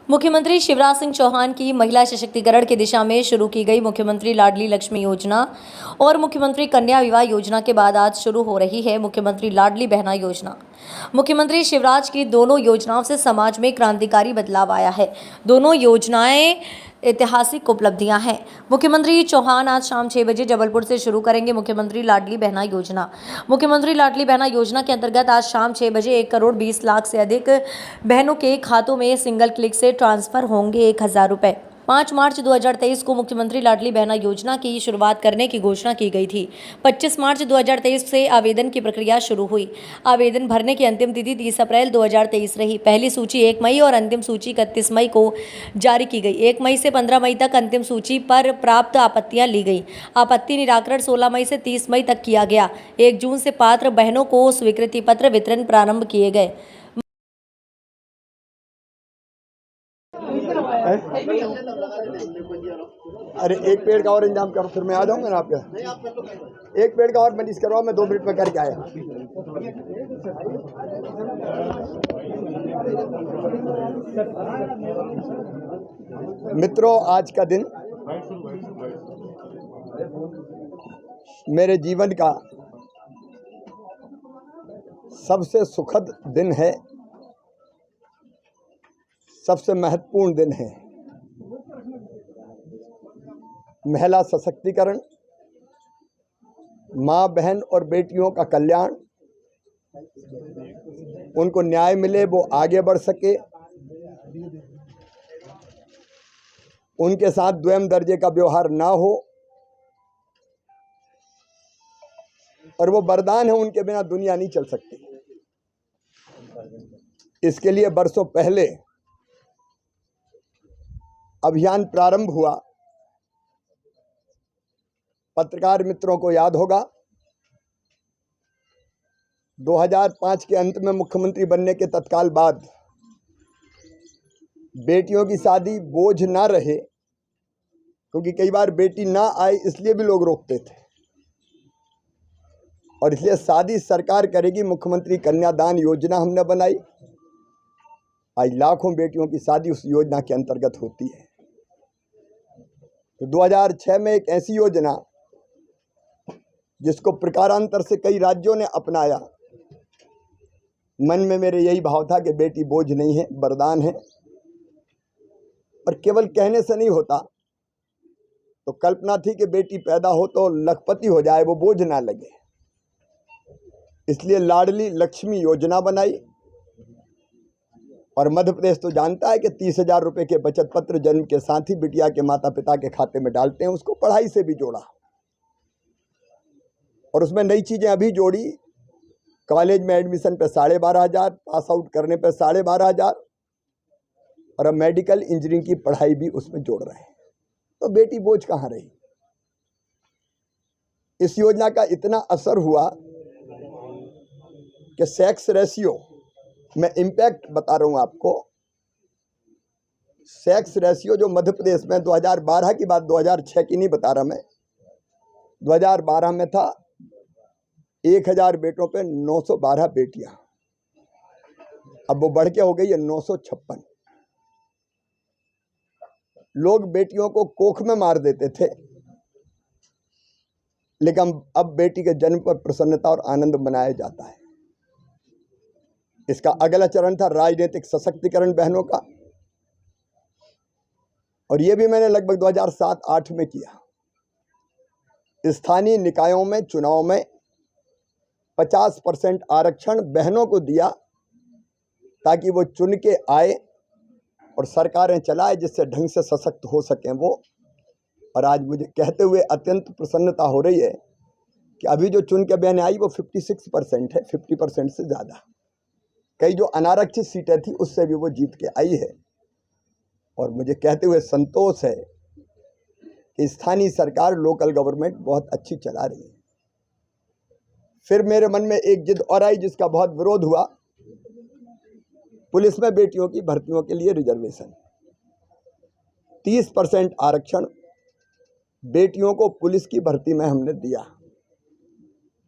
मुख्यमंत्री शिवराज सिंह चौहान की महिला सशक्तिकरण की दिशा में शुरू की गई मुख्यमंत्री लाडली लक्ष्मी योजना और मुख्यमंत्री कन्या विवाह योजना के बाद आज शुरू हो रही है मुख्यमंत्री लाडली बहना योजना। मुख्यमंत्री शिवराज की दोनों योजनाओं से समाज में क्रांतिकारी बदलाव आया है। दोनों योजनाएं ऐतिहासिक उपलब्धियां हैं। मुख्यमंत्री चौहान आज शाम 6 बजे जबलपुर से शुरू करेंगे मुख्यमंत्री लाडली बहना योजना। मुख्यमंत्री लाडली बहना योजना के अंतर्गत आज शाम 6 बजे 1 करोड़ 20 लाख से अधिक बहनों के खातों में सिंगल क्लिक से ट्रांसफर होंगे 1,000 रुपए। 5 मार्च 2023 को मुख्यमंत्री लाडली बहना योजना की शुरुआत करने की घोषणा की गई थी। 25 मार्च 2023 से आवेदन की प्रक्रिया शुरू हुई। आवेदन भरने की अंतिम तिथि 30 अप्रैल 2023 रही। पहली सूची 1 मई और अंतिम सूची 31 मई को जारी की गई। 1 मई से 15 मई तक अंतिम सूची पर प्राप्त आपत्तियां ली गई। आपत्ति निराकरण 16 मई से 30 मई तक किया गया। 1 जून से पात्र बहनों को स्वीकृति पत्र वितरण प्रारंभ किए गए। अरे एक पेड़ का और इंतजाम करो, फिर मैं आ जाऊंगा ना आपके। एक पेड़ का और मनीष करवाओ, मैं 2 मिनट में करके आया। मित्रों, आज का दिन मेरे जीवन का सबसे सुखद दिन है, सबसे महत्वपूर्ण दिन है। महिला सशक्तिकरण, माँ बहन और बेटियों का कल्याण, उनको न्याय मिले, वो आगे बढ़ सके, उनके साथ द्वैम दर्जे का व्यवहार ना हो, और वो वरदान है, उनके बिना दुनिया नहीं चल सकती। इसके लिए वर्षों पहले अभियान प्रारंभ हुआ। पत्रकार मित्रों को याद होगा, 2005 के अंत में मुख्यमंत्री बनने के तत्काल बाद बेटियों की शादी बोझ ना रहे, क्योंकि कई बार बेटी ना आए इसलिए भी लोग रोकते थे, और इसलिए शादी सरकार करेगी, मुख्यमंत्री कन्यादान योजना हमने बनाई। आज लाखों बेटियों की शादी उस योजना के अंतर्गत होती है। तो 2006 में एक ऐसी योजना जिसको प्रकारांतर से कई राज्यों ने अपनाया। मन में मेरे यही भाव था कि बेटी बोझ नहीं है, वरदान है, और केवल कहने से नहीं होता। तो कल्पना थी कि बेटी पैदा हो तो लखपति हो जाए, वो बोझ ना लगे। इसलिए लाडली लक्ष्मी योजना बनाई, और मध्य प्रदेश तो जानता है कि 30,000 रुपये के बचत पत्र जन्म के साथ ही बिटिया के माता पिता के खाते में डालते हैं। उसको पढ़ाई से भी जोड़ा, और उसमें नई चीजें अभी जोड़ी। कॉलेज में एडमिशन पे 12,500, पास आउट करने पे 12,500, और अब मेडिकल इंजीनियरिंग की पढ़ाई भी उसमें जोड़ रहे हैं। तो बेटी बोझ कहाँ रही। इस योजना का इतना असर हुआ कि सेक्स रेशियो, मैं इम्पैक्ट बता रहा हूं आपको। सेक्स रेशियो जो मध्य प्रदेश में 2012 की बात, 2006 की नहीं बता रहा मैं, 2012 में था 1,000 बेटों पे 912 बेटियां। अब वो बढ़ के हो गई है 956। लोग बेटियों को कोख में मार देते थे, लेकिन अब बेटी के जन्म पर प्रसन्नता और आनंद मनाया जाता है। इसका अगला चरण था राजनीतिक सशक्तिकरण बहनों का, और यह भी मैंने लगभग 2007-8 में किया। स्थानीय निकायों में चुनाव में 50% आरक्षण बहनों को दिया, ताकि वो चुन के आए और सरकारें चलाए, जिससे ढंग से सशक्त हो सकें वो। और आज मुझे कहते हुए अत्यंत प्रसन्नता हो रही है कि अभी जो चुन के बहनें आई वो 56% है, 50% से ज़्यादा। कई जो अनारक्षित सीटें थी उससे भी वो जीत के आई है, और मुझे कहते हुए संतोष है कि स्थानीय सरकार, लोकल गवर्नमेंट बहुत अच्छी चला रही है। फिर मेरे मन में एक जिद और आई, जिसका बहुत विरोध हुआ। पुलिस में बेटियों की भर्तियों के लिए रिजर्वेशन, 30% आरक्षण बेटियों को पुलिस की भर्ती में हमने दिया।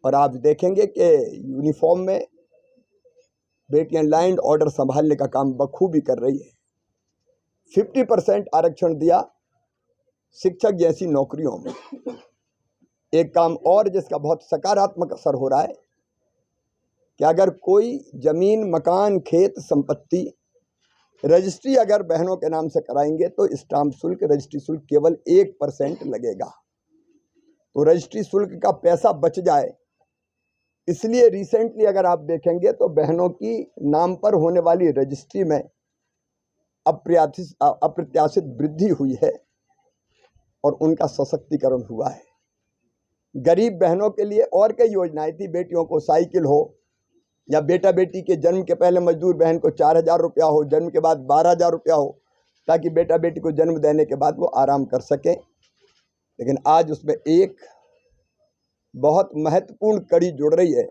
और आप देखेंगे कि यूनिफॉर्म में बेटियां लाइन ऑर्डर संभालने का काम बखूबी कर रही है। 50% आरक्षण दिया शिक्षक जैसी नौकरियों में। एक काम और जिसका बहुत सकारात्मक असर हो रहा है कि अगर कोई जमीन, मकान, खेत, संपत्ति रजिस्ट्री अगर बहनों के नाम से कराएंगे तो स्टाम्प शुल्क, रजिस्ट्री शुल्क केवल 1% लगेगा। तो रजिस्ट्री शुल्क का पैसा बच जाए, इसलिए रिसेंटली अगर आप देखेंगे तो बहनों की नाम पर होने वाली रजिस्ट्री में अप्रत्याशित वृद्धि हुई है और उनका सशक्तिकरण हुआ है। गरीब बहनों के लिए और कई योजनाएं थी, बेटियों को साइकिल हो या बेटा बेटी के जन्म के पहले मजदूर बहन को 4,000 रुपया हो, जन्म के बाद 12,000 रुपया हो, ताकि बेटा बेटी को जन्म देने के बाद वो आराम कर सकें। लेकिन आज उसमें एक बहुत महत्वपूर्ण कड़ी जुड़ रही है,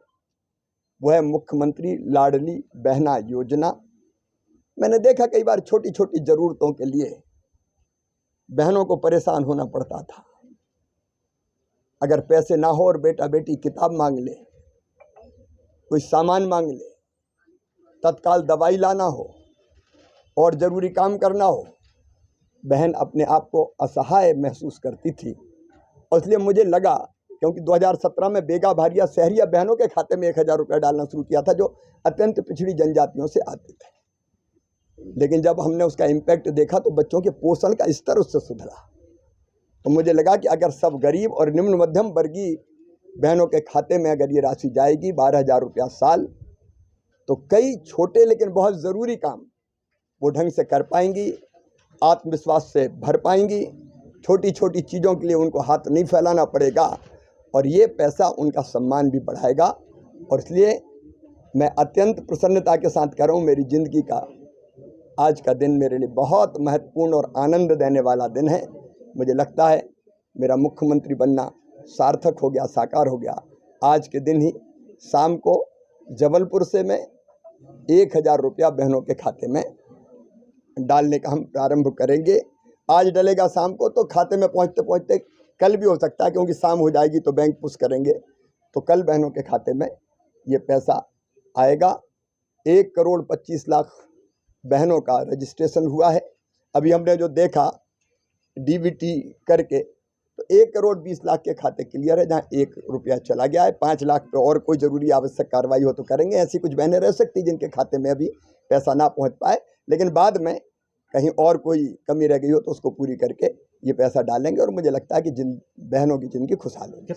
वो है मुख्यमंत्री लाडली बहना योजना। मैंने देखा कई बार छोटी छोटी ज़रूरतों के लिए बहनों को परेशान होना पड़ता था। अगर पैसे ना हो और बेटा बेटी किताब मांग ले, कोई सामान मांग ले, तत्काल दवाई लाना हो और ज़रूरी काम करना हो, बहन अपने आप को असहाय महसूस करती थी। और इसलिए मुझे लगा, क्योंकि 2017 में बेगा भारिया शहरिया बहनों के खाते में 1,000 रुपया डालना शुरू किया था, जो अत्यंत पिछड़ी जनजातियों से आते थे। लेकिन जब हमने उसका इम्पैक्ट देखा तो बच्चों के पोषण का स्तर उससे सुधरा। तो मुझे लगा कि अगर सब गरीब और निम्न मध्यम वर्गीय बहनों के खाते में अगर ये राशि जाएगी 12,000 रुपया साल, तो कई छोटे लेकिन बहुत ज़रूरी काम वो ढंग से कर पाएंगी, आत्मविश्वास से भर पाएंगी। छोटी छोटी चीज़ों के लिए उनको हाथ नहीं फैलाना पड़ेगा और ये पैसा उनका सम्मान भी बढ़ाएगा। और इसलिए मैं अत्यंत प्रसन्नता के साथ कह रहा हूँ, मेरी ज़िंदगी का आज का दिन मेरे लिए बहुत महत्वपूर्ण और आनंद देने वाला दिन है। मुझे लगता है मेरा मुख्यमंत्री बनना सार्थक हो गया, साकार हो गया। आज के दिन ही शाम को जबलपुर से मैं 1,000 रुपया बहनों के खाते में डालने का हम प्रारंभ करेंगे। आज डलेगा शाम को, तो खाते में पहुंचते पहुंचते कल भी हो सकता है, क्योंकि शाम हो जाएगी तो बैंक पुश करेंगे, तो कल बहनों के खाते में ये पैसा आएगा। 1,25,00,000 बहनों का रजिस्ट्रेशन हुआ है। अभी हमने जो देखा डीबीटी करके, तो 1,20,00,000 के खाते क्लियर है, जहां 1 रुपया चला गया है। 5 लाख पे और कोई ज़रूरी आवश्यक कार्रवाई हो तो करेंगे। ऐसी कुछ बहनें रह सकती जिनके खाते में अभी पैसा ना पहुंच पाए, लेकिन बाद में कहीं और कोई कमी रह गई हो तो उसको पूरी करके ये पैसा डालेंगे। और मुझे लगता है कि जिन बहनों की जिंदगी खुशहाल होगी।